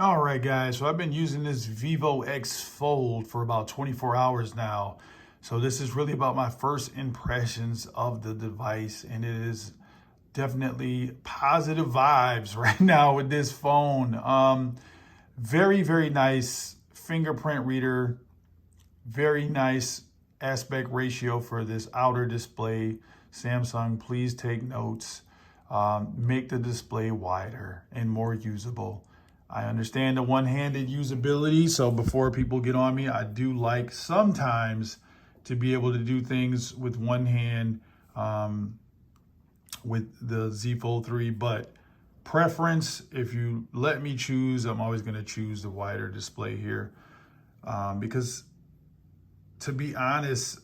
All right, guys. So I've been using this Vivo X Fold for about 24 hours now. So this is really about my first impressions of the device, and it is definitely positive vibes right now with this phone. Very, very nice fingerprint reader. Very nice aspect ratio for this outer display. Samsung, please take notes. Make the display wider and more usable. I understand the one-handed usability, so before people get on me, I do like sometimes to be able to do things with one hand with the Z Fold 3, but preference, if you let me choose, I'm always going to choose the wider display here because to be honest,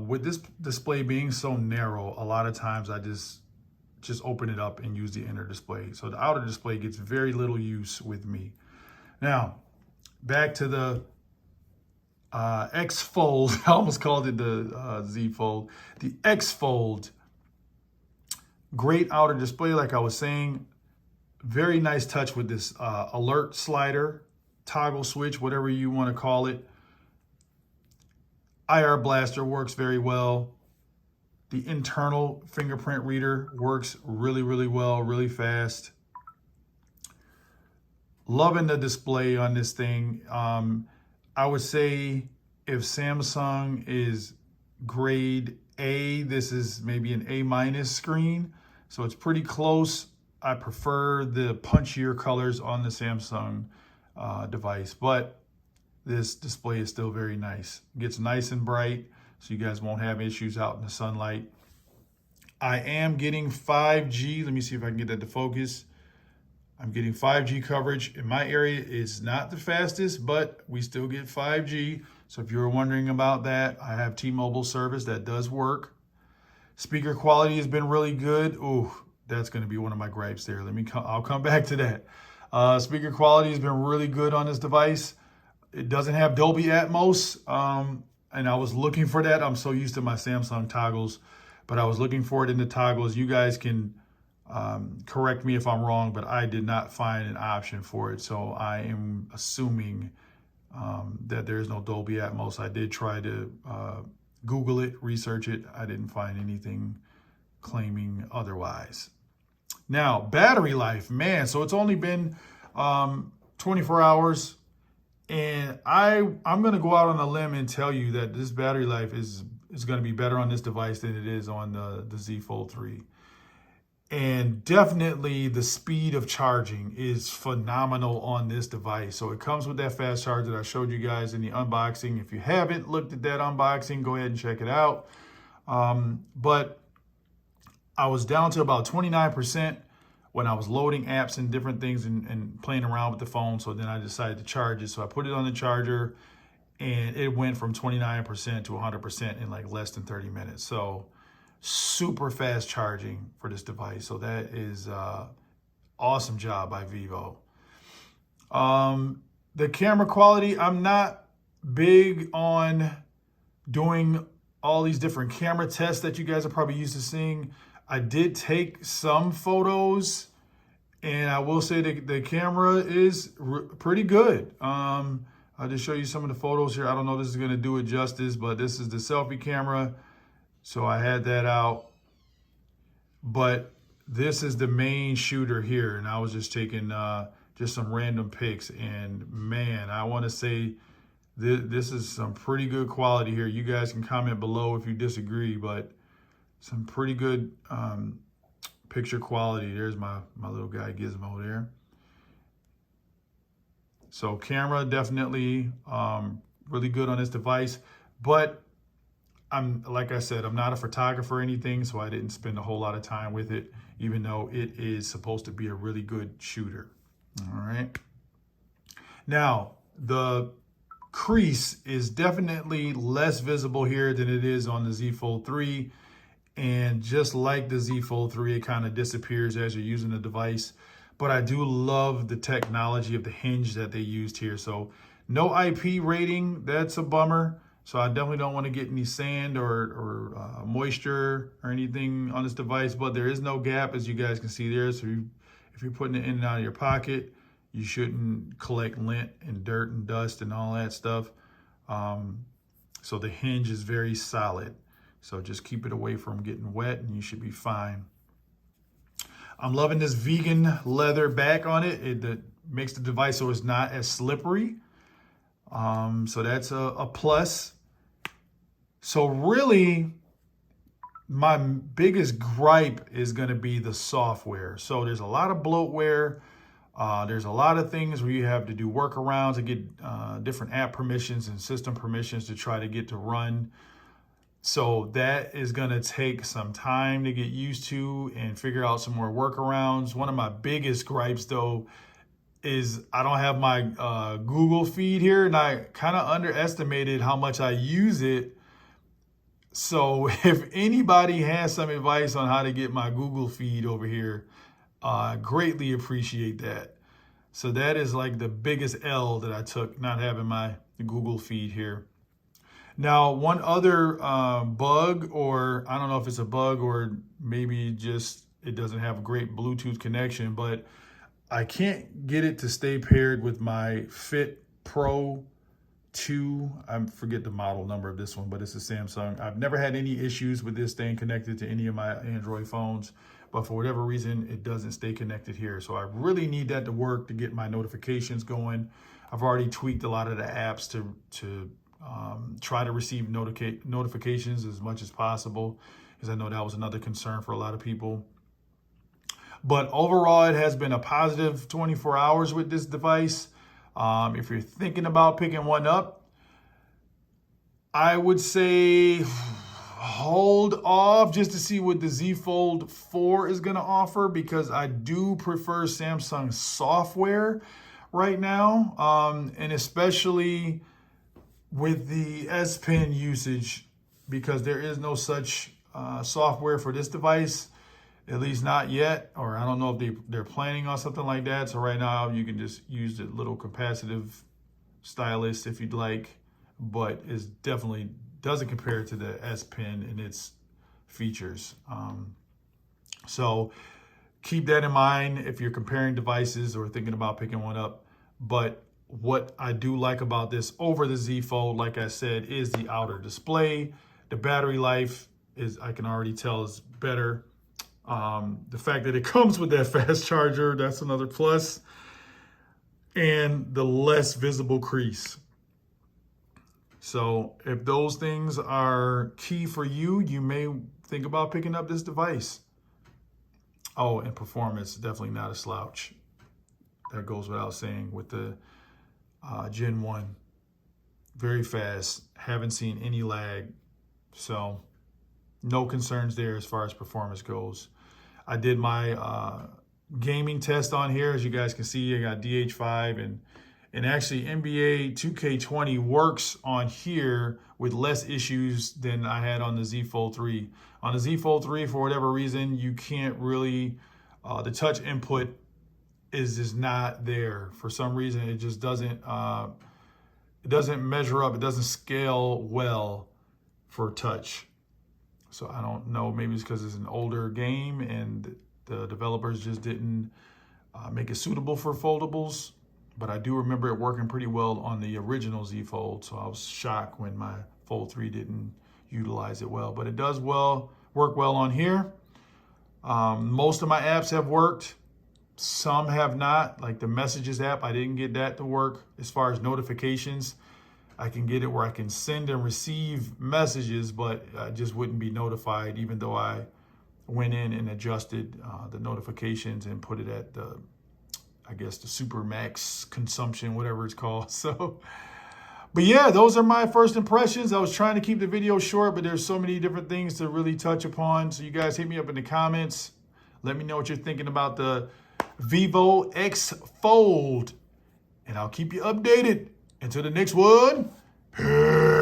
with this display being so narrow, a lot of times I just open it up and use the inner display. So the outer display gets very little use with me. Now, back to the X Fold. I almost called it the Z Fold. The X Fold, great outer display, like I was saying. Very nice touch with this alert slider, toggle switch, whatever you want to call it. IR blaster works very well. The internal fingerprint reader works really, really well, really fast. Loving the display on this thing. I would say if Samsung is grade A, this is maybe an A- screen. So it's pretty close. I prefer the punchier colors on the Samsung device, but this display is still very nice. It gets nice and bright, so you guys won't have issues out in the sunlight. I am getting 5G. Let me see if I can get that to focus. I'm getting 5G coverage. In my area, it's not the fastest, but we still get 5G. So if you were wondering about that, I have T-Mobile service that does work. Speaker quality has been really good. Ooh, that's going to be one of my gripes there. I'll come back to that. Speaker quality has been really good on this device. It doesn't have Dolby Atmos, and I was looking for that. I'm so used to my Samsung toggles, but I was looking for it in the toggles. You guys can correct me if I'm wrong, but I did not find an option for it. So I am assuming that there is no Dolby Atmos. I did try to Google it, research it. I didn't find anything claiming otherwise. Now, battery life, man. So it's only been 24 hours. And I'm going to go out on a limb and tell you that this battery life is going to be better on this device than it is on the Z Fold 3. And definitely the speed of charging is phenomenal on this device. So it comes with that fast charge that I showed you guys in the unboxing. If you haven't looked at that unboxing, go ahead and check it out. But I was down to about 29% when I was loading apps and different things and playing around with the phone. So then I decided to charge it. So I put it on the charger and it went from 29% to 100% in like less than 30 minutes. So super fast charging for this device. So that is awesome job by Vivo. The camera quality, I'm not big on doing all these different camera tests that you guys are probably used to seeing. I did take some photos, and I will say that the camera is pretty good. I'll just show you some of the photos here. I don't know if this is going to do it justice, but this is the selfie camera. So I had that out. But this is the main shooter here, and I was just taking just some random pics. And man, I want to say this is some pretty good quality here. You guys can comment below if you disagree, but some pretty good picture quality. There's my little guy Gizmo there. So camera definitely really good on this device. But like I said, I'm not a photographer or anything, so I didn't spend a whole lot of time with it, even though it is supposed to be a really good shooter. All right. Now, the crease is definitely less visible here than it is on the Z Fold 3. And just like the Z Fold 3, it kind of disappears as you're using the device. But I do love the technology of the hinge that they used here. So no IP rating, that's a bummer. So I definitely don't want to get any sand or moisture or anything on this device. But there is no gap, as you guys can see there. So if you're putting it in and out of your pocket, You shouldn't collect lint and dirt and dust and all that stuff. So the hinge is very solid. So just keep it away from getting wet and you should be fine. I'm loving this vegan leather back on it. It makes the device so it's not as slippery. So that's a plus. So really, my biggest gripe is going to be the software. So there's a lot of bloatware. There's a lot of things where you have to do workarounds to get different app permissions and system permissions to try to get to run. So that is going to take some time to get used to and figure out some more workarounds. One of my biggest gripes, though, is I don't have my Google feed here, and I kind of underestimated how much I use it. So if anybody has some advice on how to get my Google feed over here, I greatly appreciate that. So that is like the biggest L that I took, not having my Google feed here. Now, one other bug, or I don't know if it's a bug or maybe just it doesn't have a great Bluetooth connection, but I can't get it to stay paired with my Fit Pro 2. I forget the model number of this one, but it's a Samsung. I've never had any issues with this staying connected to any of my Android phones, but for whatever reason, it doesn't stay connected here. So I really need that to work to get my notifications going. I've already tweaked a lot of the apps to try to receive notifications as much as possible, because I know that was another concern for a lot of people. But overall, it has been a positive 24 hours with this device. If you're thinking about picking one up, I would say hold off just to see what the Z Fold 4 is going to offer, because I do prefer Samsung software right now, and especially with the S Pen usage, because there is no such software for this device, at least not yet, or I don't know if they're planning on something like that. So right now you can just use the little capacitive stylus if you'd like, but it definitely doesn't compare to the S Pen and its features. So keep that in mind if you're comparing devices or thinking about picking one up. But what I do like about this over the Z Fold, like I said, is the outer display. The battery life is, I can already tell, is better. The fact that it comes with that fast charger, that's another plus. And the less visible crease. So if those things are key for you, you may think about picking up this device. Oh, and performance, definitely not a slouch. That goes without saying with the Gen 1. Very fast, haven't seen any lag. So no concerns there as far as performance goes. I did my gaming test on here. As you guys can see, I got DH5 and actually NBA 2K20 works on here with less issues than I had on the Z Fold 3. On the Z Fold 3, for whatever reason, you can't really, the touch input is just not there. For some reason, it just doesn't measure up. It doesn't scale well for touch. So I don't know, maybe it's because it's an older game and the developers just didn't make it suitable for foldables. But I do remember it working pretty well on the original Z Fold. So I was shocked when my Fold 3 didn't utilize it well. But it does work well on here. Most of my apps have worked. Some have not, like the Messages app. I didn't get that to work. As far as notifications, I can get it where I can send and receive messages, but I just wouldn't be notified, even though I went in and adjusted the notifications and put it at the, I guess, the super max consumption, whatever it's called. So, but yeah, those are my first impressions. I was trying to keep the video short, but there's so many different things to really touch upon. So you guys hit me up in the comments. Let me know what you're thinking about the Vivo X Fold, and I'll keep you updated. Until the next one, peace.